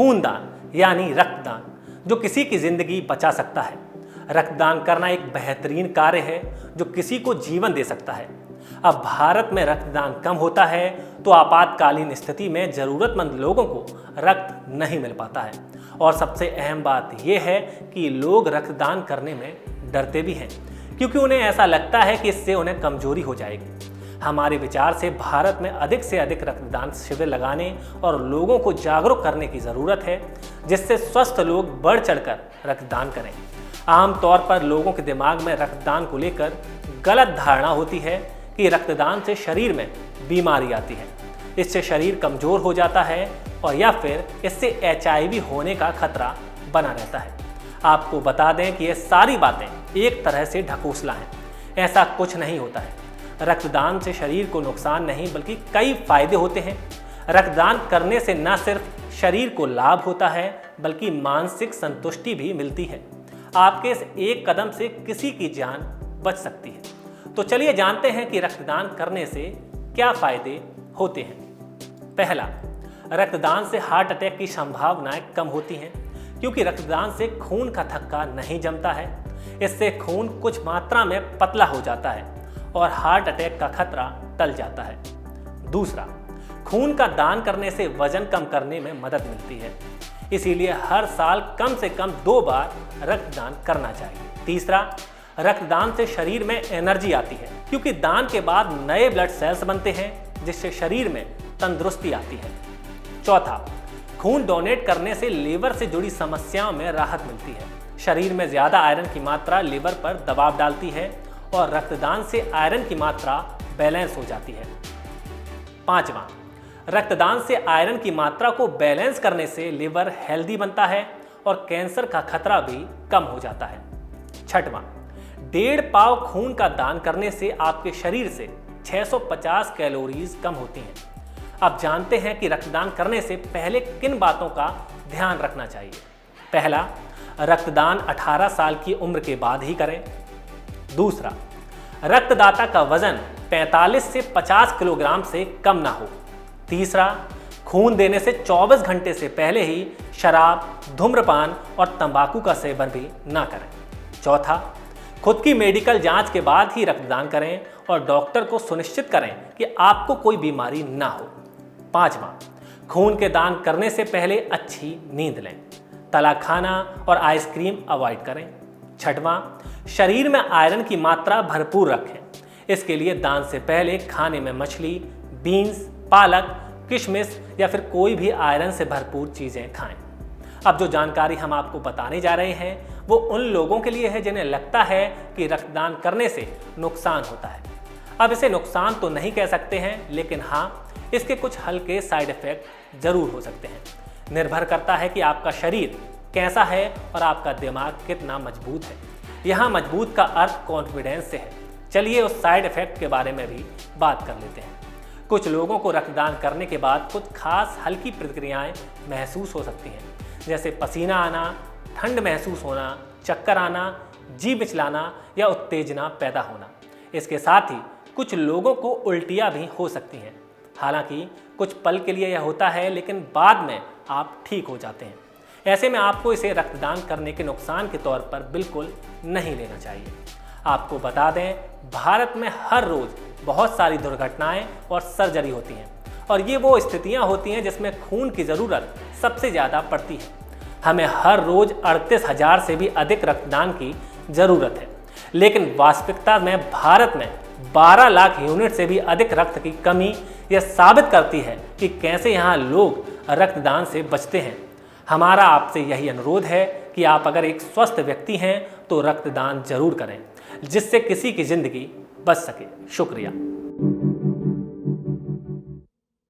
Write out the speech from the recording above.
खूनदान यानी रक्तदान, जो किसी की जिंदगी बचा सकता है। रक्तदान करना एक बेहतरीन कार्य है जो किसी को जीवन दे सकता है। अब भारत में रक्तदान कम होता है तो आपातकालीन स्थिति में ज़रूरतमंद लोगों को रक्त नहीं मिल पाता है। और सबसे अहम बात यह है कि लोग रक्तदान करने में डरते भी हैं, क्योंकि उन्हें ऐसा लगता है कि इससे उन्हें कमजोरी हो जाएगी। हमारे विचार से भारत में अधिक से अधिक रक्तदान शिविर लगाने और लोगों को जागरूक करने की ज़रूरत है, जिससे स्वस्थ लोग बढ़ चढ़कर रक्तदान करें। आमतौर पर लोगों के दिमाग में रक्तदान को लेकर गलत धारणा होती है कि रक्तदान से शरीर में बीमारी आती है, इससे शरीर कमज़ोर हो जाता है और या फिर इससे HIV होने का खतरा बना रहता है। आपको बता दें कि ये सारी बातें एक तरह से ढकोसला हैं। ऐसा कुछ नहीं होता है। रक्तदान से शरीर को नुकसान नहीं बल्कि कई फायदे होते हैं। रक्तदान करने से न सिर्फ शरीर को लाभ होता है बल्कि मानसिक संतुष्टि भी मिलती है। आपके इस एक कदम से किसी की जान बच सकती है। तो चलिए जानते हैं कि रक्तदान करने से क्या फायदे होते हैं। पहला, रक्तदान से हार्ट अटैक की संभावनाएं कम होती हैं, क्योंकि रक्तदान से खून का थक्का नहीं जमता है। इससे खून कुछ मात्रा में पतला हो जाता है और हार्ट अटैक का खतरा टल जाता है। दूसरा, खून का दान करने से वजन कम करने में मदद मिलती है, इसीलिए हर साल कम से कम 2 बार रक्तदान करना चाहिए। तीसरा, रक्तदान से शरीर में एनर्जी आती है, क्योंकि दान के बाद नए ब्लड सेल्स बनते हैं, जिससे शरीर में तंदुरुस्ती आती है। चौथा, खून डोनेट करने से लीवर से जुड़ी समस्याओं में राहत मिलती है। शरीर में ज़्यादा आयरन की मात्रा लीवर पर दबाव डालती है और रक्तदान से आयरन की मात्रा बैलेंस हो जाती है। पांचवा, रक्तदान से आयरन की मात्रा को बैलेंस करने से लिवर हेल्दी बनता है और कैंसर का खतरा भी कम हो जाता है। छठवां, 1.5 पाव खून का दान करने से आपके शरीर से 650 कैलोरीज कम होती हैं। अब जानते हैं कि रक्तदान करने से पहले किन बातों का ध्यान रखना चाहिए। पहला, रक्तदान 18 साल की उम्र के बाद ही करें। दूसरा, रक्तदाता का वजन 45 से 50 किलोग्राम से कम ना हो। तीसरा, खून देने से 24 घंटे से पहले ही शराब, धूम्रपान और तंबाकू का सेवन भी ना करें। चौथा, खुद की मेडिकल जांच के बाद ही रक्तदान करें और डॉक्टर को सुनिश्चित करें कि आपको कोई बीमारी ना हो। पांचवा, खून के दान करने से पहले अच्छी नींद लें। तला खाना और आइसक्रीम अवॉइड करें। छठवां, शरीर में आयरन की मात्रा भरपूर रखें। इसके लिए दान से पहले खाने में मछली, बीन्स, पालक, किशमिश या फिर कोई भी आयरन से भरपूर चीज़ें खाएं। अब जो जानकारी हम आपको बताने जा रहे हैं वो उन लोगों के लिए है जिन्हें लगता है कि रक्तदान करने से नुकसान होता है। अब इसे नुकसान तो नहीं कह सकते हैं, लेकिन हाँ, इसके कुछ हल्के साइड इफेक्ट जरूर हो सकते हैं। निर्भर करता है कि आपका शरीर कैसा है और आपका दिमाग कितना मजबूत है। यहाँ मजबूत का अर्थ कॉन्फिडेंस से है। चलिए उस साइड इफेक्ट के बारे में भी बात कर लेते हैं। कुछ लोगों को रक्तदान करने के बाद कुछ खास हल्की प्रतिक्रियाएं महसूस हो सकती हैं, जैसे पसीना आना, ठंड महसूस होना, चक्कर आना, जी मिचलाना या उत्तेजना पैदा होना। इसके साथ ही कुछ लोगों को उल्टियाँ भी हो सकती हैं। हालांकि कुछ पल के लिए यह होता है, लेकिन बाद में आप ठीक हो जाते हैं। ऐसे में आपको इसे रक्तदान करने के नुकसान के तौर पर बिल्कुल नहीं लेना चाहिए। आपको बता दें, भारत में हर रोज़ बहुत सारी दुर्घटनाएं और सर्जरी होती हैं, और ये वो स्थितियां होती हैं जिसमें खून की ज़रूरत सबसे ज़्यादा पड़ती है। हमें हर रोज़ 38,000 से भी अधिक रक्तदान की ज़रूरत है, लेकिन वास्तविकता में भारत में 12 लाख यूनिट से भी अधिक रक्त की कमी यह साबित करती है कि कैसे यहाँ लोग रक्तदान से बचते हैं। हमारा आपसे यही अनुरोध है कि आप अगर एक स्वस्थ व्यक्ति हैं तो रक्तदान जरूर करें, जिससे किसी की ज़िंदगी बच सके। शुक्रिया।